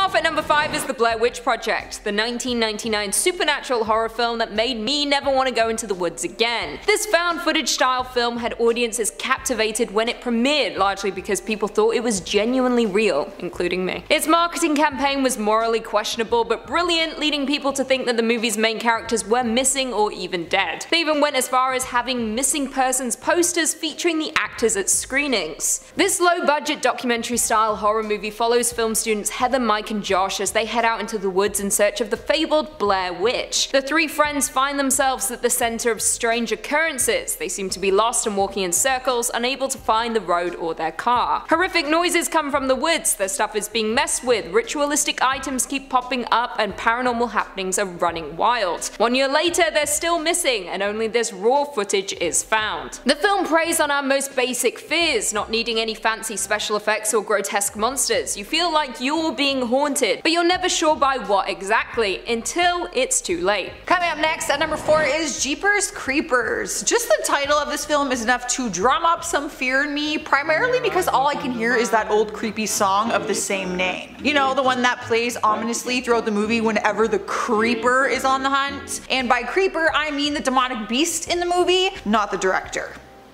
off at number 5 is The Blair Witch Project, the 1999 supernatural horror film that made me never want to go into the woods again. This found footage style film had audiences captivated when it premiered, largely because people thought it was genuinely real, including me. Its marketing campaign was morally questionable but brilliant, leading people to think that the movie's main characters were missing or even dead. They even went as far as having missing persons posters featuring the actors at screenings. This low-budget documentary-style horror movie follows film students Heather, Mike, and Josh as they head out into the woods in search of the fabled Blair Witch. The three friends find themselves at the center of strange occurrences. They seem to be lost and walking in circles, unable to find the road or their car. Horrific noises come from the woods, their stuff is being messed with, ritualistic items keep popping up, and paranormal happenings are running wild. 1 year later, they're still missing, and only this raw footage is found. The film preys on our most basic fears, not needing any fancy special effects or grotesque monsters. You feel like you're being haunted, but you're never sure by what exactly, until it's too late. Coming up next at number 4 is Jeepers Creepers. Just the title of this film is enough to drum up some fear in me, primarily because all I can hear is that old creepy song of the same name. You know, the one that plays ominously throughout the movie whenever the creeper is on the hunt. And by creeper, I mean the demonic beast in the movie, not the director.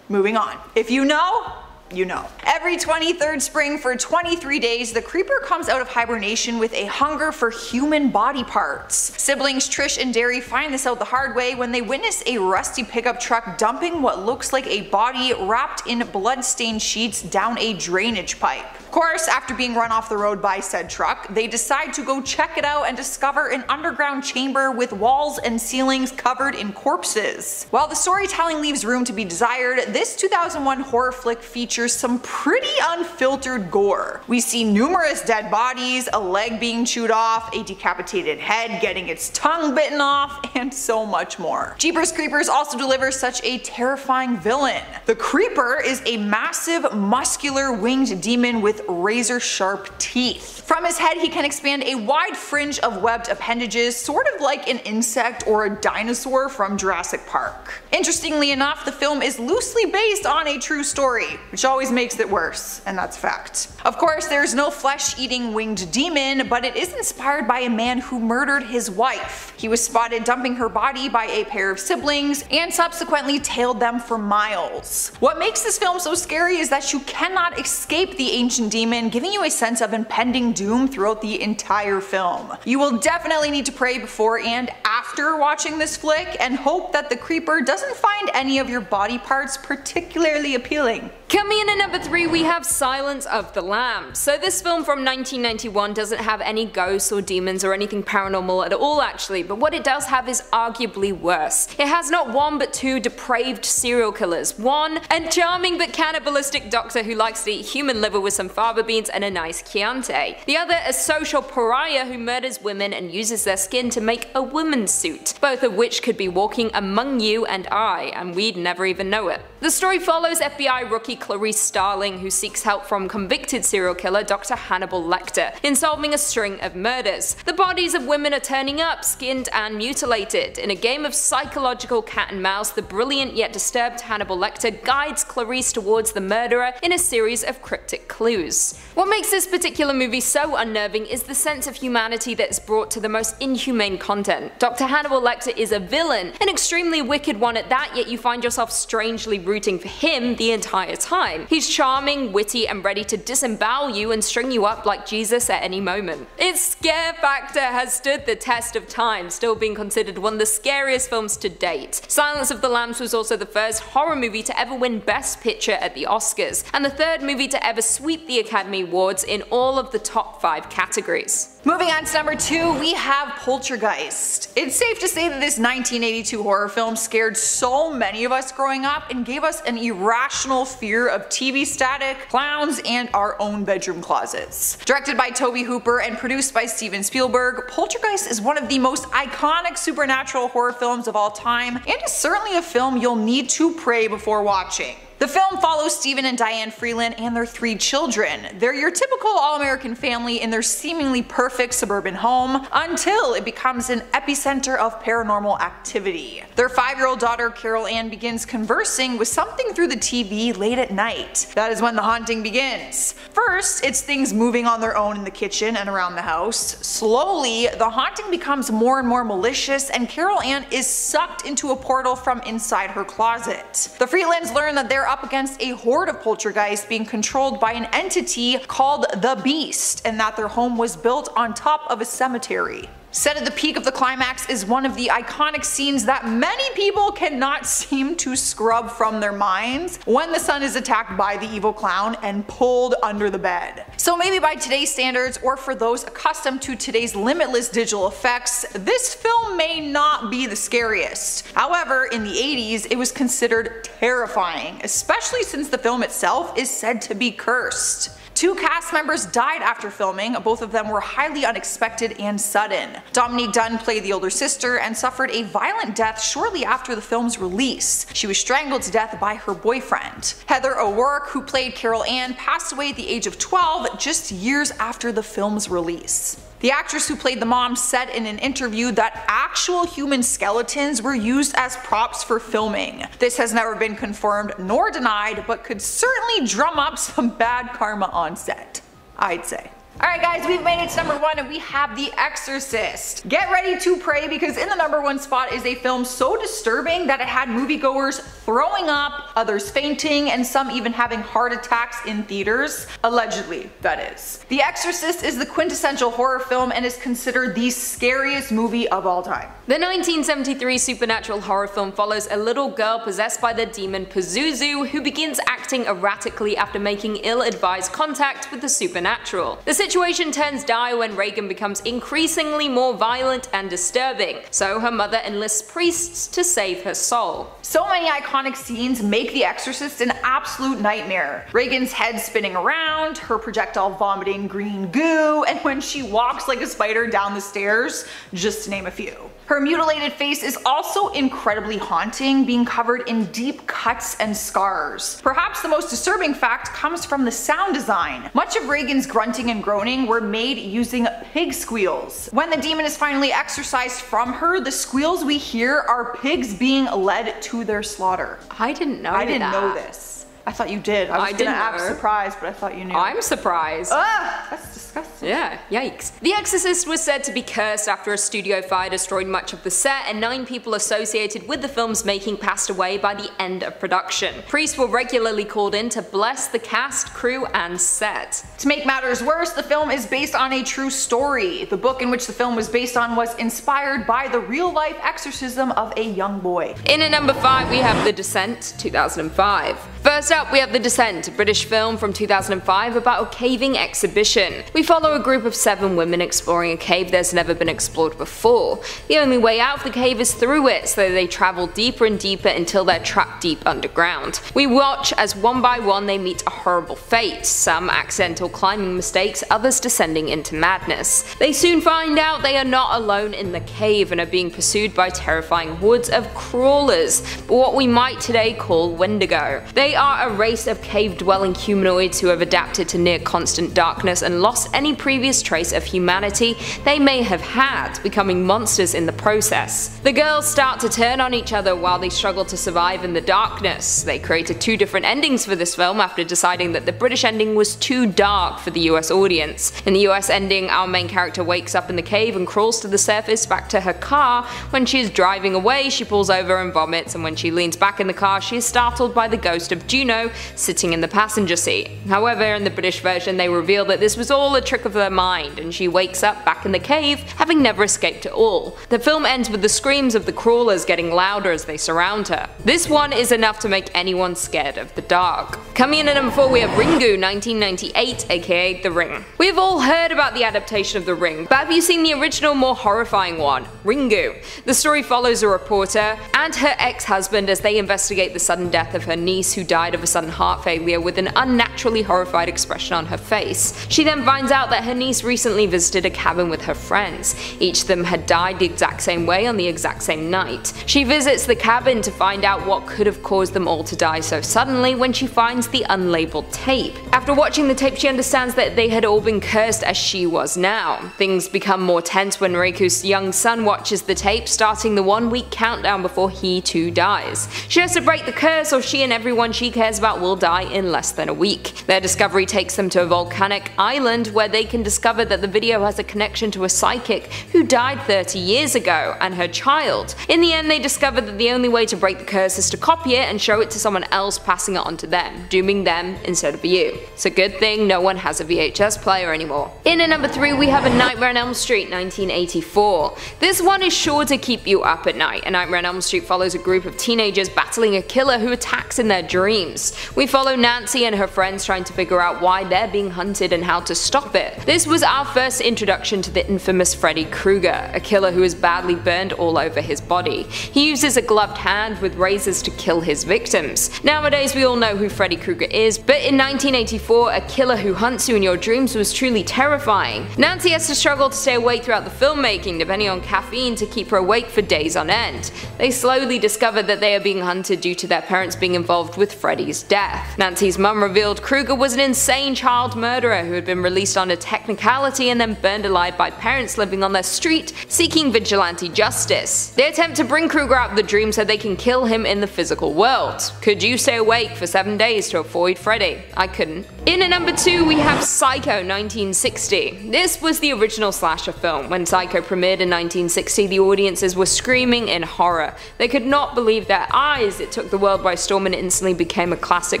Moving on. If you know, you know. Every 23rd spring for 23 days, the creeper comes out of hibernation with a hunger for human body parts. Siblings Trish and Derry find this out the hard way when they witness a rusty pickup truck dumping what looks like a body wrapped in blood-stained sheets down a drainage pipe. Of course, after being run off the road by said truck, they decide to go check it out and discover an underground chamber with walls and ceilings covered in corpses. While the storytelling leaves room to be desired, this 2001 horror flick features some pretty unfiltered gore. We see numerous dead bodies, a leg being chewed off, a decapitated head getting its tongue bitten off, and so much more. Jeepers Creepers also delivers such a terrifying villain. The Creeper is a massive, muscular, winged demon with razor-sharp teeth. From his head, he can expand a wide fringe of webbed appendages, sort of like an insect or a dinosaur from Jurassic Park. Interestingly enough, the film is loosely based on a true story, which always makes it worse, and that's fact. Of course, there's no flesh-eating winged demon, but it is inspired by a man who murdered his wife. He was spotted dumping her body by a pair of siblings, and subsequently tailed them for miles. What makes this film so scary is that you cannot escape the ancient demon, giving you a sense of impending doom throughout the entire film. You will definitely need to pray before and after watching this flick, and hope that the creeper doesn't find any of your body parts particularly appealing. Coming in at number 3, we have Silence of the Lambs. So this film from 1991 doesn't have any ghosts or demons or anything paranormal at all actually, but what it does have is arguably worse. It has not one but two depraved serial killers. One, a charming but cannibalistic doctor who likes to eat human liver with some fava beans and a nice Chianti. The other, a social pariah who murders women and uses their skin to make a woman's suit, both of which could be walking among you and I, and we'd never even know it. The story follows FBI rookie Clarice Starling, who seeks help from convicted serial killer Dr. Hannibal Lecter in solving a string of murders. The bodies of women are turning up, skinned and mutilated. In a game of psychological cat and mouse, the brilliant yet disturbed Hannibal Lecter guides Clarice towards the murderer in a series of cryptic clues. What makes this particular movie so unnerving is the sense of humanity that is brought to the most inhumane content. Dr. Hannibal Lecter is a villain, an extremely wicked one at that, yet you find yourself strangely rooting for him the entire time. He's charming, witty, and ready to disembowel you and string you up like Jesus at any moment. Its scare factor has stood the test of time, still being considered one of the scariest films to date. Silence of the Lambs was also the first horror movie to ever win Best Picture at the Oscars, and the third movie to ever sweep the Academy Awards in all of the top 5 categories. Moving on to number 2, we have Poltergeist. It's safe to say that this 1982 horror film scared so many of us growing up and gave us an irrational fear of TV static, clowns, and our own bedroom closets. Directed by Tobe Hooper and produced by Steven Spielberg, Poltergeist is one of the most iconic supernatural horror films of all time, and is certainly a film you'll need to pray before watching. The film follows Stephen and Diane Freeland and their 3 children. They're your typical all-American family in their seemingly perfect suburban home until it becomes an epicenter of paranormal activity. Their 5-year-old daughter Carol Ann begins conversing with something through the TV late at night. That is when the haunting begins. First, it's things moving on their own in the kitchen and around the house. Slowly, the haunting becomes more and more malicious and Carol Ann is sucked into a portal from inside her closet. The Freelands learn that they're up against a horde of poltergeists being controlled by an entity called the Beast, and that their home was built on top of a cemetery. Set at the peak of the climax is one of the iconic scenes that many people cannot seem to scrub from their minds, when the son is attacked by the evil clown and pulled under the bed. So maybe by today's standards, or for those accustomed to today's limitless digital effects, this film may not be the scariest. However, in the 80s it was considered terrifying, especially since the film itself is said to be cursed. 2 cast members died after filming, both of them were highly unexpected and sudden. Dominique Dunne played the older sister and suffered a violent death shortly after the film's release. She was strangled to death by her boyfriend. Heather O'Rourke, who played Carol Ann, passed away at the age of 12, just years after the film's release. The actress who played the mom said in an interview that actual human skeletons were used as props for filming. This has never been confirmed nor denied, but could certainly drum up some bad karma on set, I'd say. Alright guys, we've made it to number 1 and we have The Exorcist. Get ready to pray, because in the number 1 spot is a film so disturbing that it had moviegoers throwing up, others fainting, and some even having heart attacks in theaters. Allegedly, that is. The Exorcist is the quintessential horror film and is considered the scariest movie of all time. The 1973 supernatural horror film follows a little girl possessed by the demon Pazuzu, who begins acting erratically after making ill-advised contact with the supernatural. The situation turns dire when Regan becomes increasingly more violent and disturbing, so her mother enlists priests to save her soul. So many iconic scenes make The Exorcist an absolute nightmare. Regan's head spinning around, her projectile vomiting green goo, and when she walks like a spider down the stairs, just to name a few. Her mutilated face is also incredibly haunting, being covered in deep cuts and scars. Perhaps the most disturbing fact comes from the sound design. Much of Regan's grunting and groaning were made using pig squeals. When the demon is finally exorcised from her, the squeals we hear are pigs being led to their slaughter. I didn't know that. I didn't know this. I thought you did. I was gonna act surprised, but I thought you knew. I'm surprised. Ah, that's disgusting. Yeah, yikes. The Exorcist was said to be cursed after a studio fire destroyed much of the set, and 9 people associated with the film's making passed away by the end of production. Priests were regularly called in to bless the cast, crew, and set. To make matters worse, the film is based on a true story. The book in which the film was based on was inspired by the real-life exorcism of a young boy. In at number 5 we have The Descent, 2005. First up we have The Descent, a British film from 2005 about a caving exhibition. We follow a group of 7 women exploring a cave that's never been explored before. The only way out of the cave is through it, so they travel deeper and deeper until they're trapped deep underground. We watch as one by one they meet a horrible fate, some accidental climbing mistakes, others descending into madness. They soon find out they are not alone in the cave and are being pursued by terrifying hordes of crawlers, but what we might today call Wendigo. They are a race of cave-dwelling humanoids who have adapted to near-constant darkness and lost any previous trace of humanity they may have had, becoming monsters in the process. The girls start to turn on each other while they struggle to survive in the darkness. They created 2 different endings for this film after deciding that the British ending was too dark for the US audience. In the US ending, our main character wakes up in the cave and crawls to the surface back to her car. When she is driving away, she pulls over and vomits, and when she leans back in the car, she is startled by the ghost of Juno sitting in the passenger seat. However, in the British version they reveal that this was all a trick of their mind, and she wakes up back in the cave, having never escaped at all. The film ends with the screams of the crawlers getting louder as they surround her. This one is enough to make anyone scared of the dark. Coming in at number 4 we have Ringu, 1998, aka The Ring. We have all heard about the adaptation of The Ring, but have you seen the original, more horrifying one, Ringu? The story follows a reporter and her ex-husband as they investigate the sudden death of her niece, who died of a sudden heart failure with an unnaturally horrified expression on her face. She then finds out that that her niece recently visited a cabin with her friends. Each of them had died the exact same way on the exact same night. She visits the cabin to find out what could have caused them all to die so suddenly when she finds the unlabeled tape. After watching the tape, she understands that they had all been cursed as she was now. Things become more tense when Reiku's young son watches the tape, starting the 1-week countdown before he too dies. She has to break the curse or she and everyone she cares about will die in less than a week. Their discovery takes them to a volcanic island where they can discover that the video has a connection to a psychic who died 30 years ago and her child. In the end, they discover that the only way to break the curse is to copy it and show it to someone else, passing it on to them, dooming them instead of you. It's a good thing no one has a VHS player anymore. In at number 3 we have A Nightmare on Elm Street 1984. This one is sure to keep you up at night. A Nightmare on Elm Street follows a group of teenagers battling a killer who attacks in their dreams. We follow Nancy and her friends trying to figure out why they're being hunted and how to stop it. This was our first introduction to the infamous Freddy Krueger, a killer who is badly burned all over his body. He uses a gloved hand with razors to kill his victims. Nowadays we all know who Freddy Krueger is, but in 1984 a killer who hunts you in your dreams was truly terrifying. Nancy has to struggle to stay awake throughout the filmmaking, depending on caffeine to keep her awake for days on end. They slowly discover that they are being hunted due to their parents being involved with Freddy's death. Nancy's mum revealed Krueger was an insane child murderer who had been released on a technicality and then burned alive by parents living on their street seeking vigilante justice. They attempt to bring Krueger out of the dream so they can kill him in the physical world. Could you stay awake for 7 days to avoid Freddy? I couldn't. In at number 2 we have Psycho 1960. This was the original slasher film. When Psycho premiered in 1960, the audiences were screaming in horror. They could not believe their eyes. It took the world by storm and instantly became a classic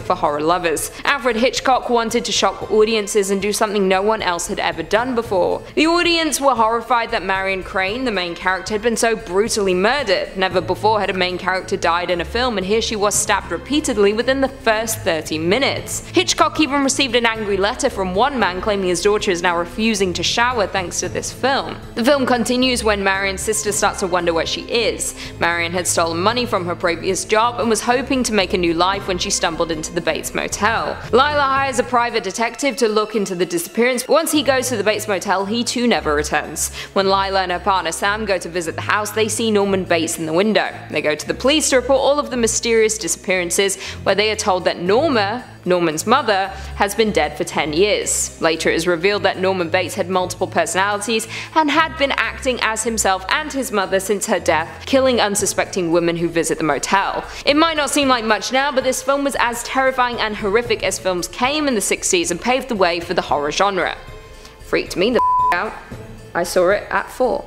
for horror lovers. Alfred Hitchcock wanted to shock audiences and do something no one else had ever done before. The audience were horrified that Marion Crane, the main character, had been so brutally murdered. Never before had a main character died in a film, and here she was stabbed repeatedly within the first 30 minutes. Hitchcock even received an angry letter from one man claiming his daughter is now refusing to shower thanks to this film. The film continues when Marion's sister starts to wonder where she is. Marion had stolen money from her previous job and was hoping to make a new life when she stumbled into the Bates Motel. Lila hires a private detective to look into the disappearance, but once he goes to the Bates Motel, he too never returns. When Lila and her partner Sam go to visit the house, they see Norman Bates in the window. They go to the police to report all of the mysterious disappearances, where they are told that Norman's mother, has been dead for 10 years. Later it is revealed that Norman Bates had multiple personalities and had been acting as himself and his mother since her death, killing unsuspecting women who visit the motel. It might not seem like much now, but this film was as terrifying and horrific as films came in the 60s and paved the way for the horror genre. Freaked me the out. I saw it at 4.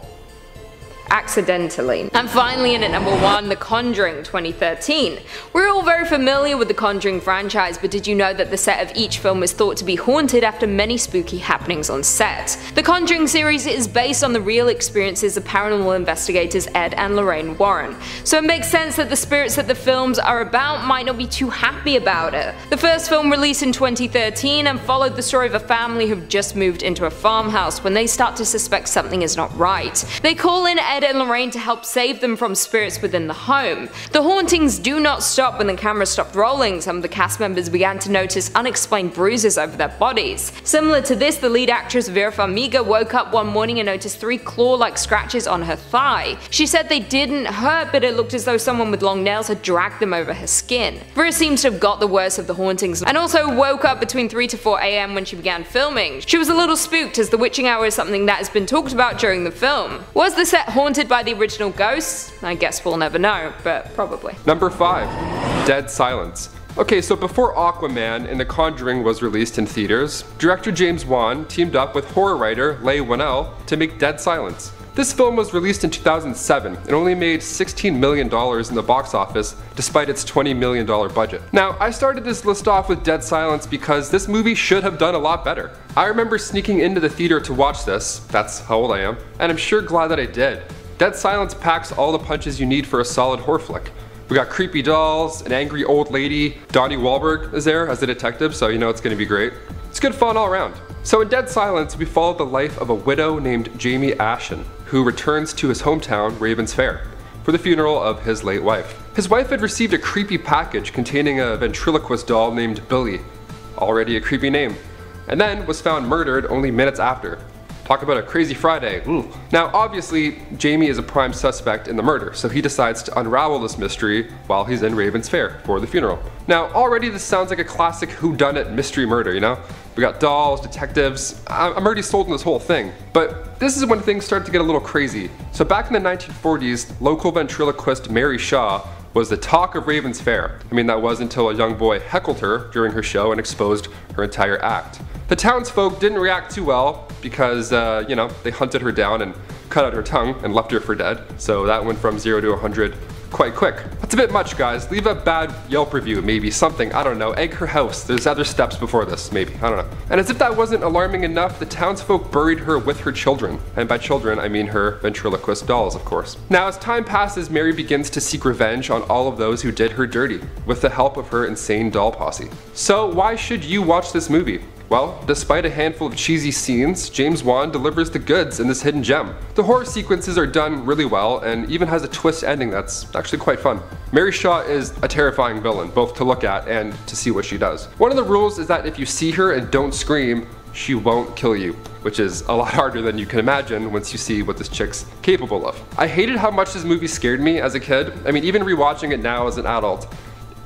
Accidentally. And finally in at number 1, The Conjuring 2013. We're all very familiar with the Conjuring franchise, but did you know that the set of each film is thought to be haunted after many spooky happenings on set? The Conjuring series is based on the real experiences of paranormal investigators Ed and Lorraine Warren, so it makes sense that the spirits that the films are about might not be too happy about it. The first film released in 2013 and followed the story of a family who've just moved into a farmhouse when they start to suspect something is not right. They call in Ed and Lorraine to help save them from spirits within the home. The hauntings do not stop when the camera stopped rolling. Some of the cast members began to notice unexplained bruises over their bodies. Similar to this, the lead actress Vera Farmiga woke up one morning and noticed 3 claw-like scratches on her thigh. She said they didn't hurt, but it looked as though someone with long nails had dragged them over her skin. Vera seems to have got the worst of the hauntings and also woke up between 3 to 4 AM when she began filming. She was a little spooked, as the witching hour is something that has been talked about during the film. Was the set haunted by the original ghosts? I guess we'll never know, but probably. Number 5. Dead Silence. Okay, so before Aquaman and The Conjuring was released in theaters, director James Wan teamed up with horror writer Leigh Whannell to make Dead Silence. This film was released in 2007 and only made $16 million in the box office despite its $20 million budget. Now, I started this list off with Dead Silence because this movie should have done a lot better. I remember sneaking into the theater to watch this, that's how old I am, and I'm sure glad that I did. Dead Silence packs all the punches you need for a solid horror flick. We got creepy dolls, an angry old lady, Donnie Wahlberg is there as a detective, so you know it's gonna be great. It's good fun all around. So in Dead Silence, we follow the life of a widow named Jamie Ashen, who returns to his hometown, Ravens Fair, for the funeral of his late wife. His wife had received a creepy package containing a ventriloquist doll named Billy. Already a creepy name. and then was found murdered only minutes after. Talk about a crazy Friday. Ooh. Now obviously, Jamie is a prime suspect in the murder, so he decides to unravel this mystery while he's in Raven's Fair for the funeral. Now already this sounds like a classic whodunit mystery murder, you know? We got dolls, detectives, I'm already sold on this whole thing. But this is when things start to get a little crazy. So back in the 1940s, local ventriloquist Mary Shaw was the talk of Raven's Fair. I mean, that was until a young boy heckled her during her show and exposed her entire act. The townsfolk didn't react too well because, you know, they hunted her down and cut out her tongue and left her for dead. So that went from 0 to 100 quite quick. That's a bit much, guys. Leave a bad Yelp review, maybe, something, I don't know. Egg her house. There's other steps before this, maybe, I don't know. And as if that wasn't alarming enough, the townsfolk buried her with her children. And by children, I mean her ventriloquist dolls, of course. Now, as time passes, Mary begins to seek revenge on all of those who did her dirty, with the help of her insane doll posse. So why should you watch this movie? Well, despite a handful of cheesy scenes, James Wan delivers the goods in this hidden gem. The horror sequences are done really well and even has a twist ending that's actually quite fun. Mary Shaw is a terrifying villain, both to look at and to see what she does. One of the rules is that if you see her and don't scream, she won't kill you, which is a lot harder than you can imagine once you see what this chick's capable of. I hated how much this movie scared me as a kid. I mean, even rewatching it now as an adult,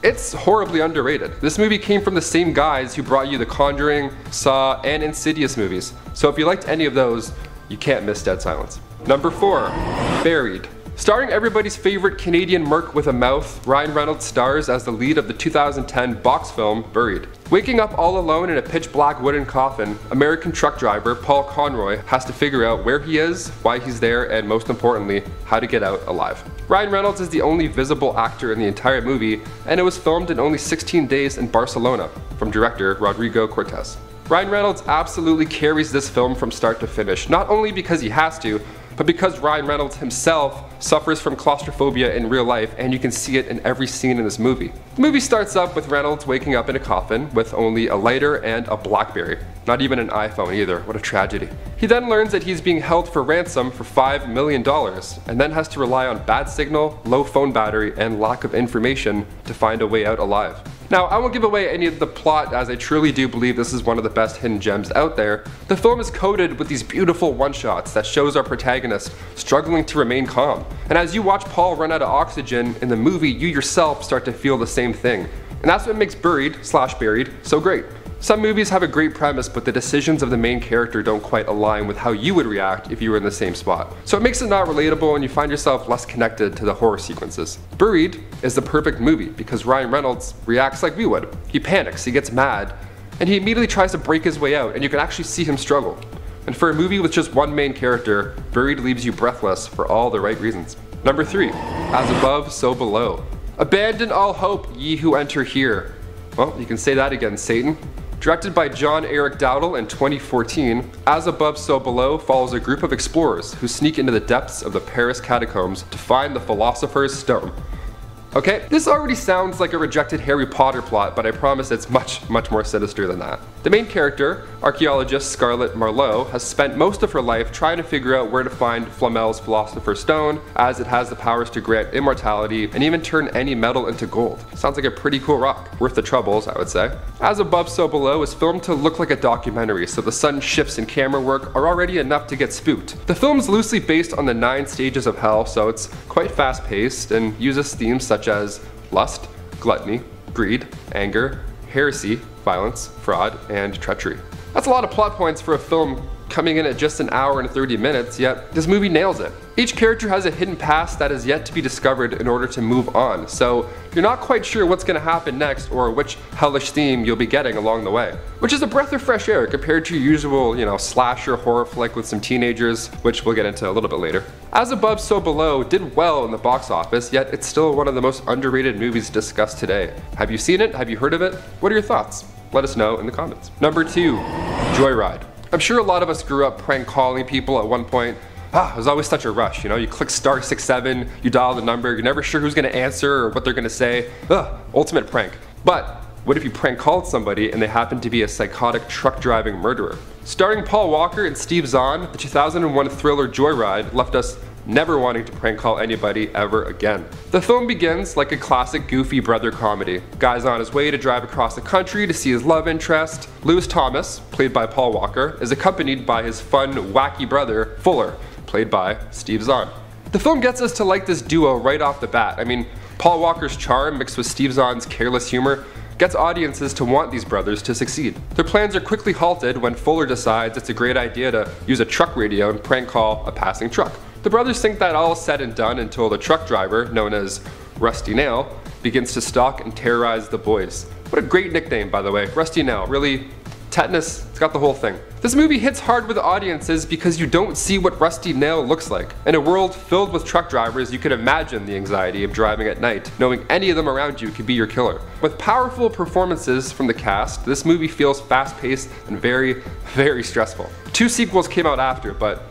it's horribly underrated. This movie came from the same guys who brought you the Conjuring, Saw, and Insidious movies. So if you liked any of those, you can't miss Dead Silence. Number 4, Buried. Starring everybody's favorite Canadian merc with a mouth, Ryan Reynolds stars as the lead of the 2010 box film Buried. Waking up all alone in a pitch black wooden coffin, American truck driver Paul Conroy has to figure out where he is, why he's there, and most importantly, how to get out alive. Ryan Reynolds is the only visible actor in the entire movie, and it was filmed in only 16 days in Barcelona, from director Rodrigo Cortés. Ryan Reynolds absolutely carries this film from start to finish, not only because he has to, but because Ryan Reynolds himself suffers from claustrophobia in real life, and you can see it in every scene in this movie. The movie starts up with Reynolds waking up in a coffin with only a lighter and a BlackBerry. Not even an iPhone either, what a tragedy. He then learns that he's being held for ransom for $5 million, and then has to rely on bad signal, low phone battery, and lack of information to find a way out alive. Now, I won't give away any of the plot, as I truly do believe this is one of the best hidden gems out there. The film is coated with these beautiful one-shots that shows our protagonist struggling to remain calm. And as you watch Paul run out of oxygen in the movie, you yourself start to feel the same thing. And that's what makes Buried so great. Some movies have a great premise, but the decisions of the main character don't quite align with how you would react if you were in the same spot. So it makes it not relatable, and you find yourself less connected to the horror sequences. Buried is the perfect movie because Ryan Reynolds reacts like we would. He panics, he gets mad, and he immediately tries to break his way out, and you can actually see him struggle. And for a movie with just one main character, Buried leaves you breathless for all the right reasons. Number 3, As Above, So Below. Abandon all hope, ye who enter here. Well, you can say that again, Satan. Directed by John Eric Dowdle in 2014, As Above, So Below follows a group of explorers who sneak into the depths of the Paris catacombs to find the Philosopher's Stone. Okay, this already sounds like a rejected Harry Potter plot, but I promise it's much more sinister than that. The main character, archaeologist Scarlett Marlowe, has spent most of her life trying to figure out where to find Flamel's Philosopher's Stone, as it has the powers to grant immortality and even turn any metal into gold. Sounds like a pretty cool rock. Worth the troubles, I would say. As Above, So Below is filmed to look like a documentary, so the sudden shifts in camera work are already enough to get spooked. The film's loosely based on the 9 stages of hell, so it's quite fast-paced and uses themes such as lust, gluttony, greed, anger, heresy, violence, fraud, and treachery. That's a lot of plot points for a film coming in at just an hour and 30 minutes, yet this movie nails it. Each character has a hidden past that is yet to be discovered in order to move on, so you're not quite sure what's going to happen next or which hellish theme you'll be getting along the way. Which is a breath of fresh air compared to your usual, slasher horror flick with some teenagers, which we'll get into a little bit later. As Above, So Below did well in the box office, yet it's still one of the most underrated movies discussed today. Have you seen it? Have you heard of it? What are your thoughts? Let us know in the comments. Number 2, Joyride. I'm sure a lot of us grew up prank calling people at one point. It was always such a rush, you click star 67, you dial the number, you're never sure who's gonna answer or what they're gonna say. Ultimate prank. But what if you prank called somebody and they happen to be a psychotic truck driving murderer? Starring Paul Walker and Steve Zahn, the 2001 thriller Joyride left us never wanting to prank call anybody ever again. The film begins like a classic goofy brother comedy. Guy's on his way to drive across the country to see his love interest. Lewis Thomas, played by Paul Walker, is accompanied by his fun, wacky brother, Fuller, played by Steve Zahn. The film gets us to like this duo right off the bat. I mean, Paul Walker's charm mixed with Steve Zahn's careless humor gets audiences to want these brothers to succeed. Their plans are quickly halted when Fuller decides it's a great idea to use a truck radio and prank call a passing truck. The brothers think that all is said and done until the truck driver, known as Rusty Nail, begins to stalk and terrorize the boys. What a great nickname, by the way. Rusty Nail, really tetanus, it's got the whole thing. This movie hits hard with audiences because you don't see what Rusty Nail looks like. In a world filled with truck drivers, you can imagine the anxiety of driving at night, knowing any of them around you could be your killer. With powerful performances from the cast, this movie feels fast-paced and very, very stressful. 2 sequels came out after, but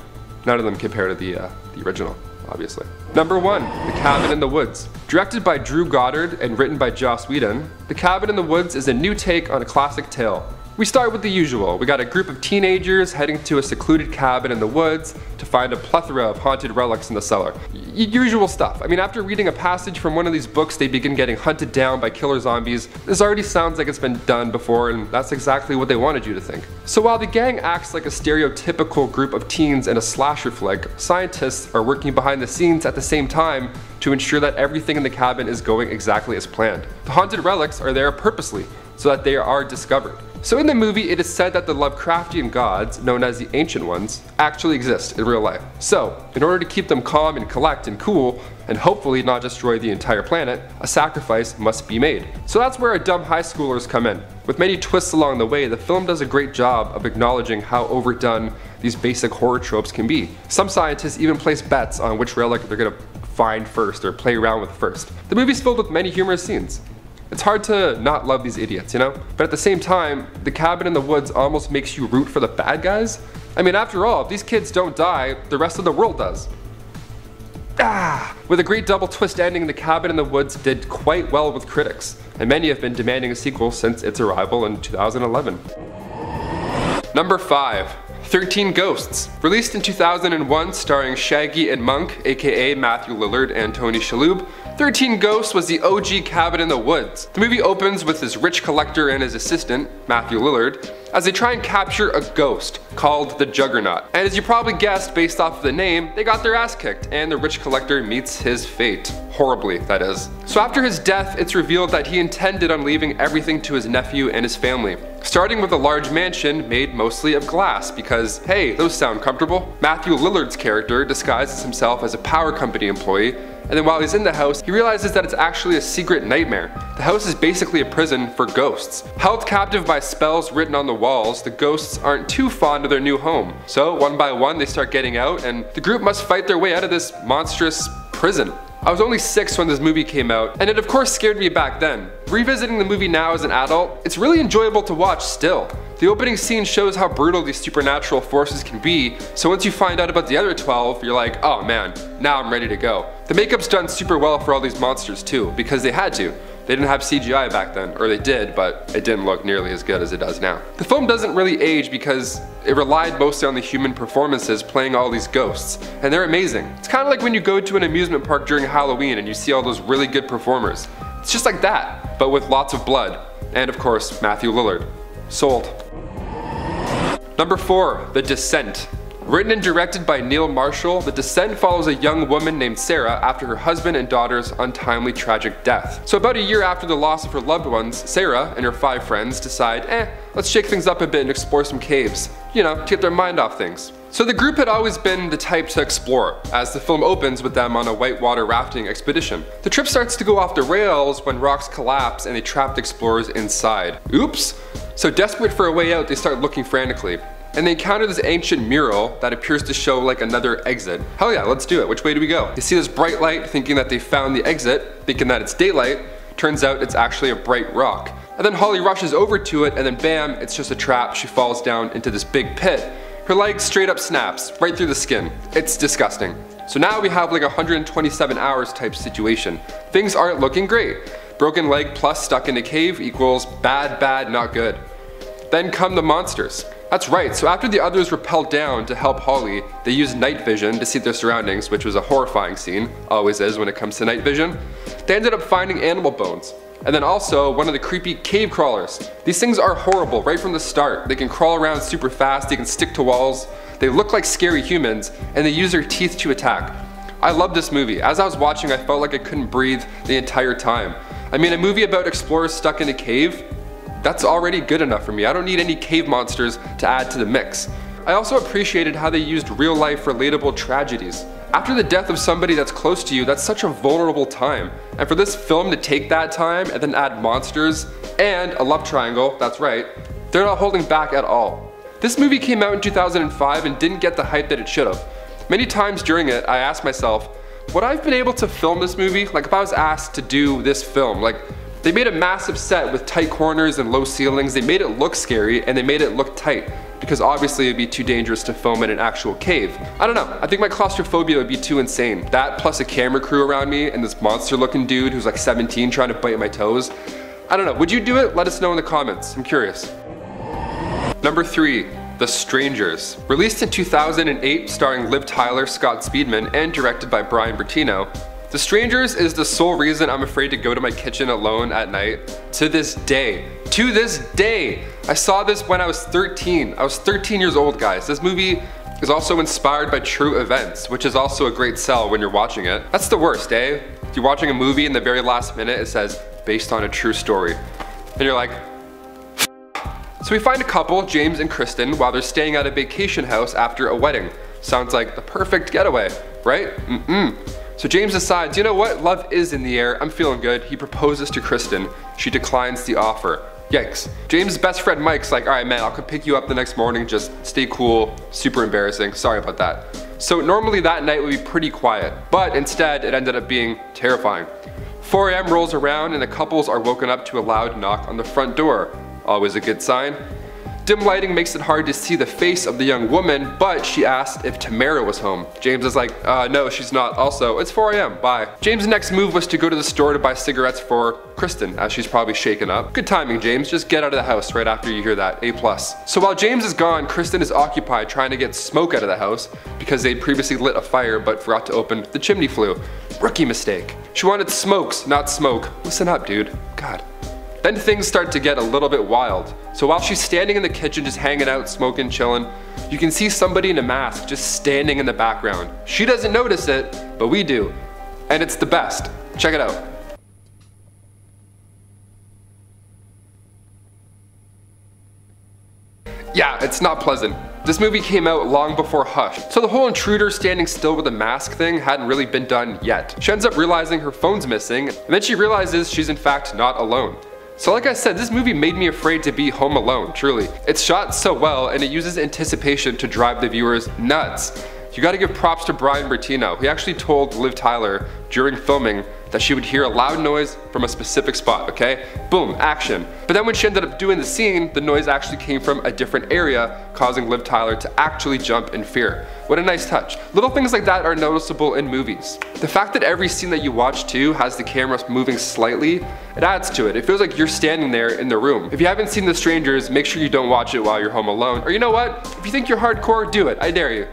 none of them compare to the original, obviously. Number 1, The Cabin in the Woods. Directed by Drew Goddard and written by Joss Whedon, The Cabin in the Woods is a new take on a classic tale. We start with the usual. We got a group of teenagers heading to a secluded cabin in the woods to find a plethora of haunted relics in the cellar. Usual stuff. I mean, after reading a passage from one of these books, they begin getting hunted down by killer zombies. This already sounds like it's been done before, and that's exactly what they wanted you to think. So while the gang acts like a stereotypical group of teens in a slasher flick, scientists are working behind the scenes at the same time to ensure that everything in the cabin is going exactly as planned. The haunted relics are there purposely, so that they are discovered. So in the movie, it is said that the Lovecraftian gods, known as the Ancient Ones, actually exist in real life. So, in order to keep them calm and collect and cool, and hopefully not destroy the entire planet, a sacrifice must be made. So that's where our dumb high schoolers come in. With many twists along the way, the film does a great job of acknowledging how overdone these basic horror tropes can be. Some scientists even place bets on which relic they're gonna find first or play around with first. The movie's filled with many humorous scenes. It's hard to not love these idiots, you know? But at the same time, The Cabin in the Woods almost makes you root for the bad guys. I mean, after all, if these kids don't die, the rest of the world does. With a great double twist ending, The Cabin in the Woods did quite well with critics, and many have been demanding a sequel since its arrival in 2011. Number 5. 13 Ghosts. Released in 2001, starring Shaggy and Monk, aka Matthew Lillard and Tony Shalhoub, 13 Ghosts was the OG Cabin in the Woods. The movie opens with this rich collector and his assistant, Matthew Lillard, as they try and capture a ghost called the Juggernaut. And as you probably guessed based off of the name, they got their ass kicked, and the rich collector meets his fate. Horribly, that is. So after his death, it's revealed that he intended on leaving everything to his nephew and his family. Starting with a large mansion made mostly of glass because, hey, those sound comfortable. Matthew Lillard's character disguises himself as a power company employee, and then while he's in the house, he realizes that it's actually a secret nightmare. The house is basically a prison for ghosts. Held captive by spells written on the walls, the ghosts aren't too fond of their new home. So one by one they start getting out, and the group must fight their way out of this monstrous prison. I was only 6 when this movie came out, and it of course scared me back then. Revisiting the movie now as an adult, it's really enjoyable to watch still. The opening scene shows how brutal these supernatural forces can be, so once you find out about the other 12, you're like, oh man, now I'm ready to go. The makeup's done super well for all these monsters too, because they had to. They didn't have CGI back then, or they did, but it didn't look nearly as good as it does now. The film doesn't really age because it relied mostly on the human performances playing all these ghosts, and they're amazing. It's kind of like when you go to an amusement park during Halloween and you see all those really good performers. It's just like that, but with lots of blood. And of course, Matthew Lillard. Sold. Number 4, The Descent. Written and directed by Neil Marshall, The Descent follows a young woman named Sarah after her husband and daughter's untimely tragic death. So about a year after the loss of her loved ones, Sarah and her 5 friends decide, let's shake things up a bit and explore some caves. You know, to get their mind off things. So the group had always been the type to explore, as the film opens with them on a whitewater rafting expedition. The trip starts to go off the rails when rocks collapse and they trap the explorers inside. Oops! So desperate for a way out, they start looking frantically. And they encounter this ancient mural that appears to show like another exit. Hell yeah, let's do it. Which way do we go? They see this bright light thinking that they found the exit, thinking that it's daylight. Turns out it's actually a bright rock. And then Holly rushes over to it and then bam, it's just a trap. She falls down into this big pit. Her leg straight up snaps, right through the skin. It's disgusting. So now we have like a 127 hours type situation. Things aren't looking great. Broken leg plus stuck in a cave equals bad, bad, not good. Then come the monsters. That's right, so after the others rappelled down to help Holly, they used night vision to see their surroundings, which was a horrifying scene, always is when it comes to night vision. They ended up finding animal bones. And then also one of the creepy cave crawlers. These things are horrible right from the start. They can crawl around super fast, they can stick to walls, they look like scary humans, and they use their teeth to attack. I love this movie. As I was watching, I felt like I couldn't breathe the entire time. I mean, a movie about explorers stuck in a cave? That's already good enough for me. I don't need any cave monsters to add to the mix. I also appreciated how they used real life relatable tragedies. After the death of somebody that's close to you, that's such a vulnerable time. And for this film to take that time and then add monsters and a love triangle, that's right, they're not holding back at all. This movie came out in 2005 and didn't get the hype that it should have. Many times during it, I asked myself, would I have been able to film this movie? Like if I was asked to do this film, like they made a massive set with tight corners and low ceilings, they made it look scary and they made it look tight. Because obviously it'd be too dangerous to film in an actual cave. I don't know, I think my claustrophobia would be too insane. That plus a camera crew around me and this monster looking dude who's like 17 trying to bite my toes. I don't know, would you do it? Let us know in the comments, I'm curious. Number 3. The Strangers. Released in 2008, starring Liv Tyler, Scott Speedman, and directed by Brian Bertino, The Strangers is the sole reason I'm afraid to go to my kitchen alone at night. To this day. To this day! I saw this when I was 13. I was 13 years old, guys. This movie is also inspired by true events, which is also a great sell when you're watching it. That's the worst, eh? You're watching a movie in the very last minute, it says, based on a true story. And you're like, so we find a couple, James and Kristen, while they're staying at a vacation house after a wedding. Sounds like the perfect getaway, right? So James decides, you know what, love is in the air, I'm feeling good. He proposes to Kristen. She declines the offer. Yikes. James' best friend Mike's like, alright man, I'll come pick you up the next morning, just stay cool, super embarrassing, sorry about that. So normally that night would be pretty quiet, but instead it ended up being terrifying. 4 AM rolls around and the couples are woken up to a loud knock on the front door. Always a good sign. Dim lighting makes it hard to see the face of the young woman, but she asked if Tamara was home. James is like, no, she's not. Also, it's 4 AM, bye. James' next move was to go to the store to buy cigarettes for Kristen, as she's probably shaken up. Good timing, James. Just get out of the house right after you hear that. A+. So while James is gone, Kristen is occupied trying to get smoke out of the house because they'd previously lit a fire but forgot to open the chimney flue. Rookie mistake. She wanted smokes, not smoke. Listen up, dude. God. Then things start to get a little bit wild. So while she's standing in the kitchen just hanging out, smoking, chilling, you can see somebody in a mask just standing in the background. She doesn't notice it, but we do. And it's the best. Check it out. Yeah, it's not pleasant. This movie came out long before Hush, so the whole intruder standing still with a mask thing hadn't really been done yet. She ends up realizing her phone's missing, and then she realizes she's in fact not alone. So like I said, this movie made me afraid to be home alone, truly. It's shot so well and it uses anticipation to drive the viewers nuts. You gotta give props to Brian Bertino. He actually told Liv Tyler during filming that she would hear a loud noise from a specific spot, okay? Boom, action. But then when she ended up doing the scene, the noise actually came from a different area, causing Liv Tyler to actually jump in fear. What a nice touch. Little things like that are noticeable in movies. The fact that every scene that you watch too has the camera moving slightly, it adds to it. It feels like you're standing there in the room. If you haven't seen The Strangers, make sure you don't watch it while you're home alone. Or you know what? If you think you're hardcore, do it. I dare you.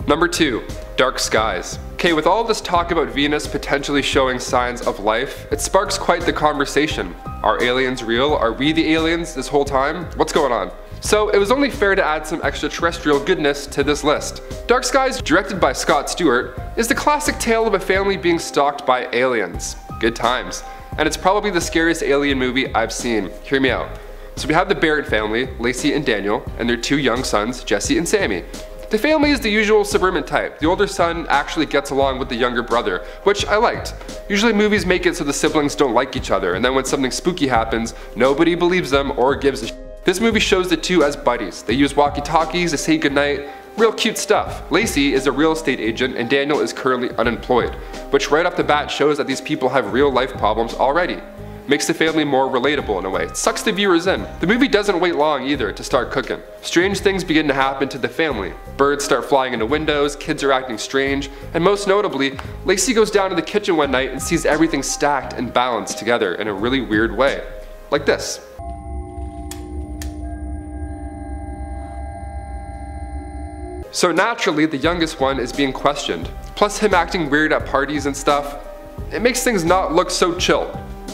Number 2. Dark Skies. Okay, with all this talk about Venus potentially showing signs of life, it sparks quite the conversation. Are aliens real? Are we the aliens this whole time? What's going on? So it was only fair to add some extraterrestrial goodness to this list. Dark Skies, directed by Scott Stewart, is the classic tale of a family being stalked by aliens. Good times. And it's probably the scariest alien movie I've seen. Hear me out. So we have the Barrett family, Lacey and Daniel, and their 2 young sons, Jesse and Sammy. The family is the usual suburban type. The older son actually gets along with the younger brother, which I liked. Usually movies make it so the siblings don't like each other, and then when something spooky happens, nobody believes them or gives a shit. This movie shows the 2 as buddies. They use walkie-talkies to say goodnight. Real cute stuff. Lacey is a real estate agent and Daniel is currently unemployed, which right off the bat shows that these people have real life problems already. Makes the family more relatable in a way. It sucks the viewers in. The movie doesn't wait long either to start cooking. Strange things begin to happen to the family. Birds start flying into windows, kids are acting strange, and most notably, Lacey goes down to the kitchen one night and sees everything stacked and balanced together in a really weird way. Like this. So naturally, the youngest one is being questioned. Plus him acting weird at parties and stuff, it makes things not look so chill.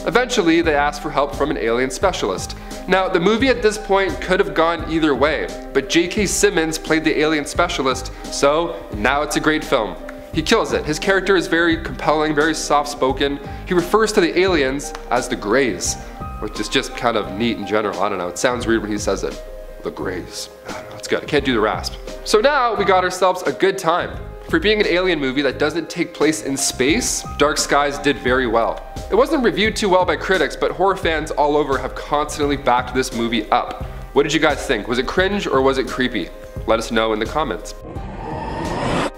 Eventually, they ask for help from an alien specialist. Now, the movie at this point could have gone either way, but J.K. Simmons played the alien specialist, so now it's a great film. He kills it. His character is very compelling, very soft-spoken. He refers to the aliens as the Greys, which is just kind of neat in general. I don't know, it sounds weird when he says it. The Greys. I don't know, it's good. I can't do the rasp. So now we got ourselves a good time. For being an alien movie that doesn't take place in space, Dark Skies did very well. It wasn't reviewed too well by critics, but horror fans all over have constantly backed this movie up. What did you guys think? Was it cringe or was it creepy? Let us know in the comments.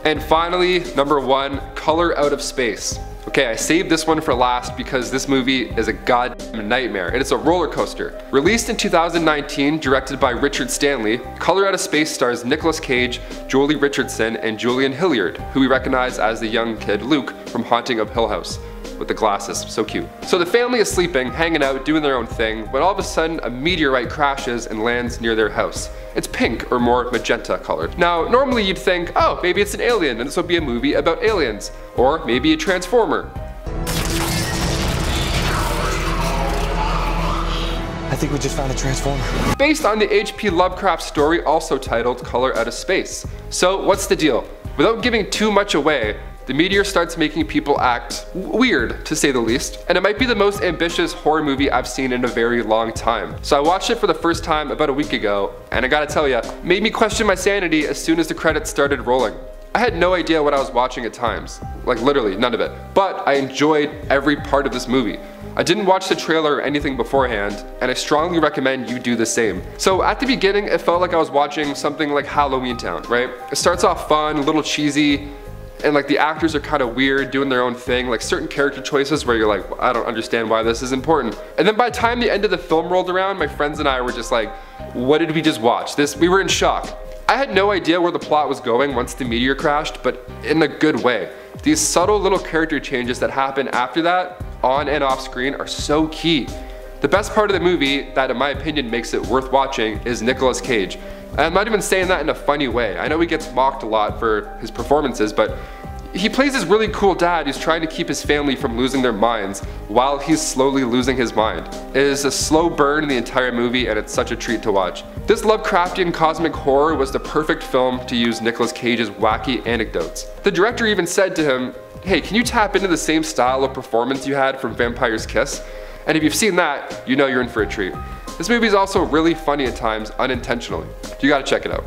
And finally, number 1, Color Out of Space. Okay, I saved this one for last because this movie is a goddamn nightmare, and it's a roller coaster. Released in 2019, directed by Richard Stanley, Color Out of Space stars Nicolas Cage, Jolie Richardson, and Julian Hilliard, who we recognize as the young kid Luke from Haunting of Hill House, with the glasses, so cute. So the family is sleeping, hanging out, doing their own thing, when all of a sudden a meteorite crashes and lands near their house. It's pink or more magenta colored. Now, normally you'd think, oh, maybe it's an alien and this will be a movie about aliens. Or maybe a transformer. I think we just found a transformer. Based on the H.P. Lovecraft story also titled Color Out of Space. So what's the deal? Without giving too much away, the meteor starts making people act weird, to say the least, and it might be the most ambitious horror movie I've seen in a very long time. So I watched it for the first time about a week ago, and I gotta tell ya, made me question my sanity as soon as the credits started rolling. I had no idea what I was watching at times, like literally none of it, but I enjoyed every part of this movie. I didn't watch the trailer or anything beforehand, and I strongly recommend you do the same. So at the beginning, it felt like I was watching something like Halloween Town, right? It starts off fun, a little cheesy, and like the actors are kind of weird, doing their own thing, like certain character choices where you're like, I don't understand why this is important. And then by the time the end of the film rolled around, my friends and I were just like, what did we just watch? We were in shock. I had no idea where the plot was going once the meteor crashed, but in a good way. These subtle little character changes that happen after that, on and off screen, are so key. The best part of the movie, that in my opinion makes it worth watching, is Nicolas Cage. And I'm not even saying that in a funny way. I know he gets mocked a lot for his performances, but he plays this really cool dad who's trying to keep his family from losing their minds while he's slowly losing his mind. It is a slow burn in the entire movie, and it's such a treat to watch. This Lovecraftian cosmic horror was the perfect film to use Nicolas Cage's wacky anecdotes. The director even said to him, hey, can you tap into the same style of performance you had from Vampire's Kiss? And if you've seen that, you know you're in for a treat. This movie is also really funny at times, unintentionally. You gotta check it out.